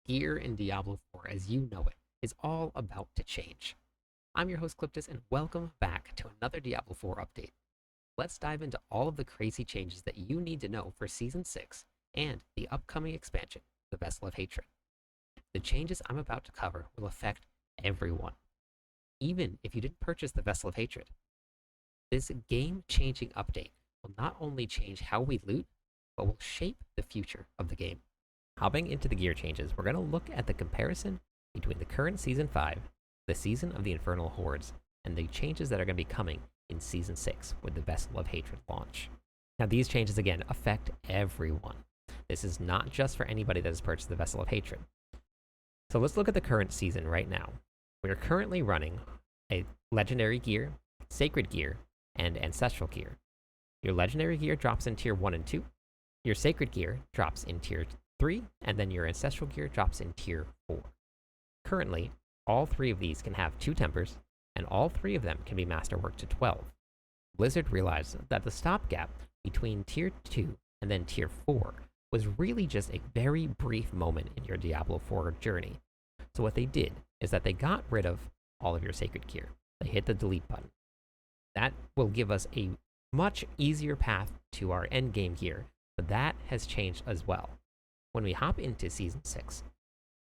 gear in Diablo 4 as you know it is all about to change. I'm your host Cliptus and welcome back to another Diablo 4 update. Let's dive into all of the crazy changes that you need to know for Season 6 and the upcoming expansion, the Vessel of Hatred. The changes I'm about to cover will affect everyone, even if you didn't purchase the Vessel of Hatred. This game-changing update will not only change how we loot, but will shape the future of the game. Hopping into the gear changes, we're going to look at the comparison between the current Season 5, the Season of the Infernal Hordes, and the changes that are going to be coming in Season 6 with the Vessel of Hatred launch. Now, these changes, again, affect everyone. This is not just for anybody that has purchased the Vessel of Hatred. So let's look at the current season right now. We are currently running a Legendary gear, Sacred gear, and Ancestral gear. Your Legendary gear drops in Tier 1 and 2. Your Sacred gear drops in Tier 3, and then your Ancestral gear drops in Tier 4. Currently, all three of these can have 2 tempers, and all 3 of them can be masterworked to 12. Blizzard realized that the stopgap between Tier 2 and then Tier 4 was really just a very brief moment in your Diablo 4 journey. So what they did is that they got rid of all of your Sacred gear. They hit the delete button. That will give us a much easier path to our endgame gear, but that has changed as well. When we hop into Season 6,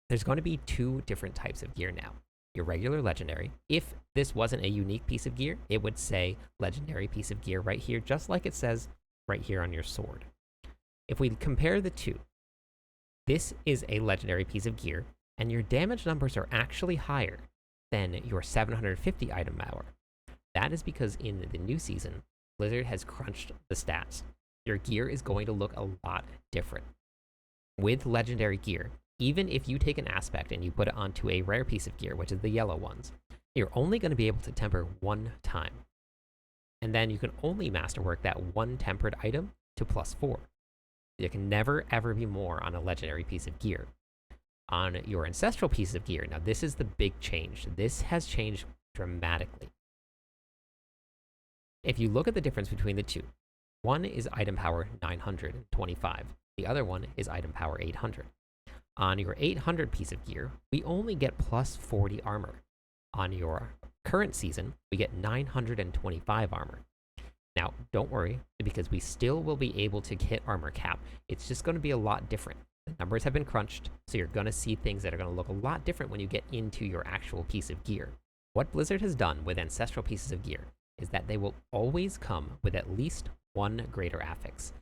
there's going to be 2 different types of gear now. Your regular Legendary. If this wasn't a unique piece of gear, it would say Legendary piece of gear right here, just like it says right here on your sword. If we compare the two, this is a Legendary piece of gear, and your damage numbers are actually higher than your 750 item power. That is because in the new season, Blizzard has crunched the stats. Your gear is going to look a lot different. With Legendary gear, even if you take an aspect and you put it onto a rare piece of gear, which is the yellow ones, you're only going to be able to temper 1 time. And then you can only masterwork that 1 tempered item to +4. There can never ever be more on a Legendary piece of gear. On your Ancestral piece of gear, now this is the big change. This has changed dramatically. If you look at the difference between the two, one is item power 925. The other one is item power 800. On your 800 piece of gear, we only get +40 armor. On your current season, we get 925 armor. Now, don't worry, because we still will be able to hit armor cap. It's just going to be a lot different. The numbers have been crunched, so you're going to see things that are going to look a lot different when you get into your actual piece of gear. What Blizzard has done with Ancestral pieces of gear is that they will always come with at least 1 greater affix.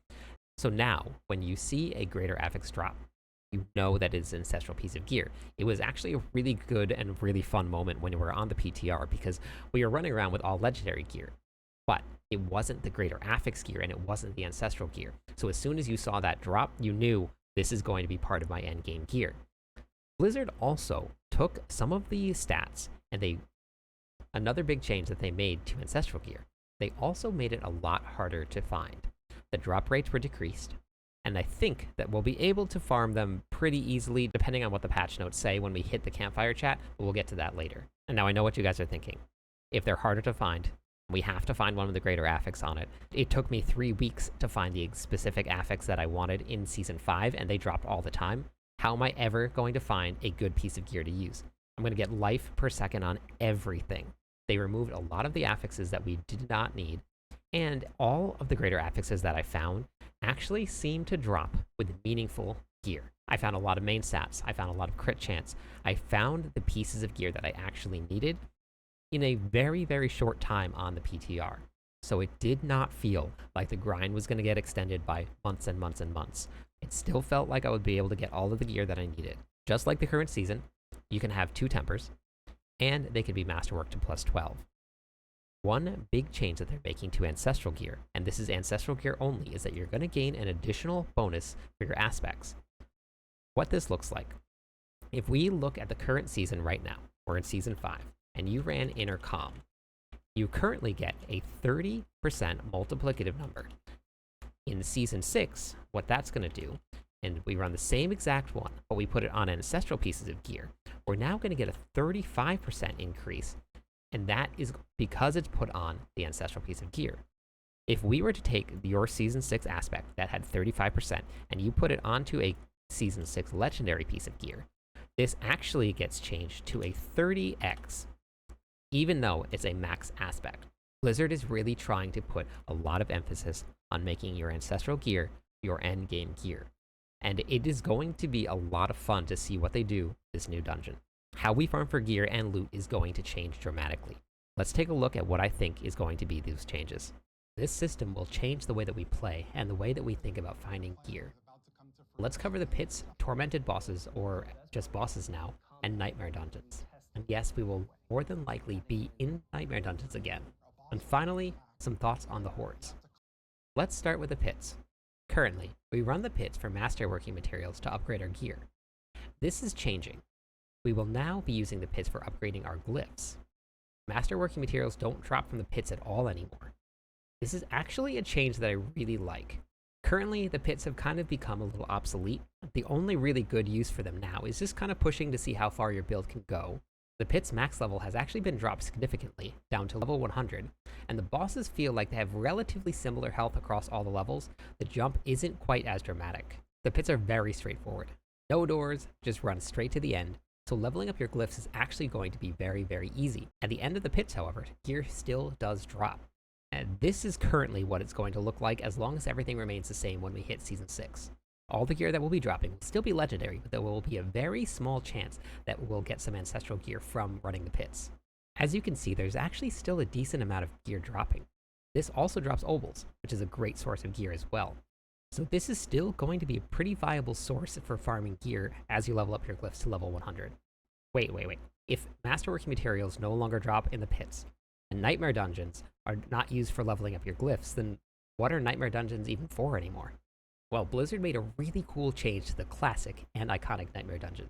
So now, when you see a greater affix drop, you know that it's an Ancestral piece of gear. It was actually a really good and really fun moment when we were on the PTR because we were running around with all Legendary gear, but it wasn't the greater affix gear and it wasn't the Ancestral gear. So as soon as you saw that drop, you knew this is going to be part of my endgame gear. Blizzard also took some of the stats and another big change that they made to Ancestral gear, they also made it a lot harder to find. The drop rates were decreased, and I think that we'll be able to farm them pretty easily depending on what the patch notes say when we hit the campfire chat, but we'll get to that later. And now I know what you guys are thinking. If they're harder to find, we have to find one with the greater affix on it. It took me 3 weeks to find the specific affix that I wanted in Season 5, and they dropped all the time. How am I ever going to find a good piece of gear to use? I'm going to get life per second on everything. They removed a lot of the affixes that we did not need, and all of the greater affixes that I found actually seem to drop with meaningful gear. I found a lot of main stats. I found a lot of crit chance. I found the pieces of gear that I actually needed in a very, very short time on the PTR. So it did not feel like the grind was going to get extended by months and months and months. It still felt like I would be able to get all of the gear that I needed. Just like the current season, you can have 2 tempers, and they can be masterworked to +12. One big change that they're making to Ancestral gear, and this is Ancestral gear only, is that you're going to gain an additional bonus for your aspects. What this looks like, if we look at the current season right now, we're in Season 5, and you ran Intercom, you currently get a 30% multiplicative number. In Season 6, what that's going to do, and we run the same exact one, but we put it on Ancestral pieces of gear, we're now going to get a 35% increase, and that is because it's put on the Ancestral piece of gear. If we were to take your Season 6 aspect that had 35% and you put it onto a Season 6 Legendary piece of gear, This actually gets changed to a 30x, even though it's a max aspect. Blizzard is really trying to put a lot of emphasis on making your ancestral gear your endgame gear. And it is going to be a lot of fun to see what they do this new dungeon. How we farm for gear and loot is going to change dramatically. Let's take a look at what I think is going to be those changes. This system will change the way that we play and the way that we think about finding gear. Let's cover the pits, tormented bosses, or just bosses now, and nightmare dungeons. And yes, we will more than likely be in nightmare dungeons again. And finally, some thoughts on the hordes. Let's start with the pits. Currently, we run the pits for masterworking materials to upgrade our gear. This is changing. We will now be using the pits for upgrading our glyphs. Masterworking materials don't drop from the pits at all anymore. This is actually a change that I really like. Currently, the pits have kind of become a little obsolete. The only really good use for them now is just kind of pushing to see how far your build can go. The pit's max level has actually been dropped significantly, down to level 100, and the bosses feel like they have relatively similar health across all the levels. The jump isn't quite as dramatic. The pits are very straightforward. No doors, just run straight to the end, so leveling up your glyphs is actually going to be very, very easy. At the end of the pits, however, gear still does drop. And this is currently what it's going to look like as long as everything remains the same when we hit Season 6. All the gear that will be dropping will still be legendary, but there will be a very small chance that we'll get some ancestral gear from running the pits. As you can see, there's actually still a decent amount of gear dropping. This also drops obols, which is a great source of gear as well. So this is still going to be a pretty viable source for farming gear as you level up your glyphs to level 100. Wait. If masterworking materials no longer drop in the pits, and nightmare dungeons are not used for leveling up your glyphs, then what are nightmare dungeons even for anymore? Well, Blizzard made a really cool change to the classic and iconic nightmare dungeon.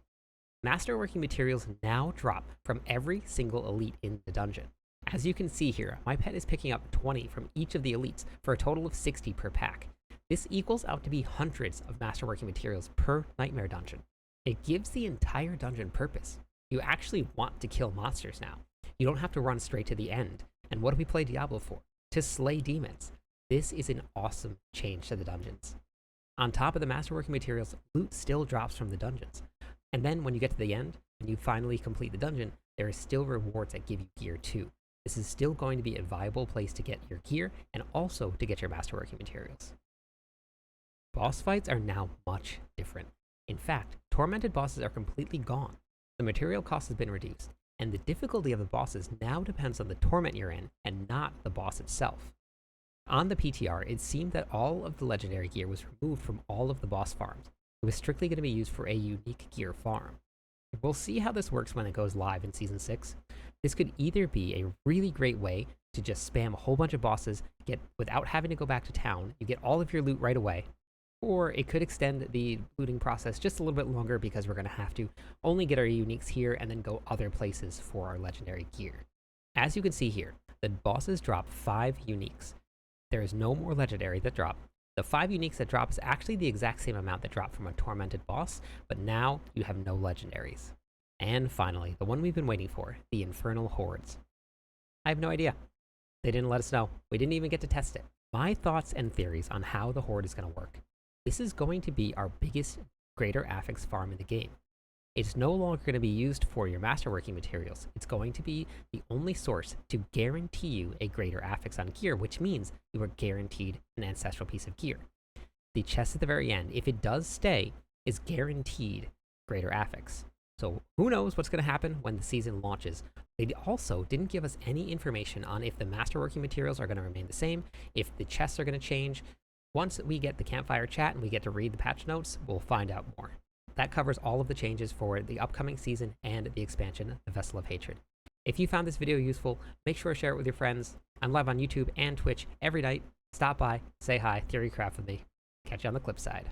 Masterworking materials now drop from every single elite in the dungeon. As you can see here, my pet is picking up 20 from each of the elites for a total of 60 per pack. This equals out to be hundreds of masterworking materials per nightmare dungeon. It gives the entire dungeon purpose. You actually want to kill monsters now. You don't have to run straight to the end. And what do we play Diablo for? To slay demons. This is an awesome change to the dungeons. On top of the masterworking materials, loot still drops from the dungeons. And then when you get to the end, and you finally complete the dungeon, there are still rewards that give you gear too. This is still going to be a viable place to get your gear, and also to get your masterworking materials. Boss fights are now much different. In fact, tormented bosses are completely gone. The material cost has been reduced, and the difficulty of the bosses now depends on the torment you're in, and not the boss itself. On the PTR, it seemed that all of the legendary gear was removed from all of the boss farms. It was strictly going to be used for a unique gear farm. We'll see how this works when it goes live in Season 6. This could either be a really great way to just spam a whole bunch of bosses, get without having to go back to town, you get all of your loot right away, or it could extend the looting process just a little bit longer because we're going to have to only get our uniques here and then go other places for our legendary gear. As you can see here, the bosses drop 5 uniques. There is no more legendary that drop. The 5 uniques that drop is actually the exact same amount that dropped from a tormented boss, but now you have no legendaries. And finally, the one we've been waiting for, the Infernal hordes. I have no idea. They didn't let us know. We didn't even get to test it. My thoughts and theories on how the horde is going to work. This is going to be our biggest greater affix farm in the game. It's no longer going to be used for your masterworking materials. It's going to be the only source to guarantee you a greater affix on gear, which means you are guaranteed an ancestral piece of gear. The chest at the very end, if it does stay, is guaranteed greater affix. So who knows what's going to happen when the season launches. They also didn't give us any information on if the masterworking materials are going to remain the same, if the chests are going to change. Once we get the campfire chat and we get to read the patch notes, we'll find out more. That covers all of the changes for the upcoming season and the expansion, the Vessel of Hatred. If you found this video useful, make sure to share it with your friends. I'm live on YouTube and Twitch every night. Stop by, say hi, theorycraft with me. Catch you on the clip side.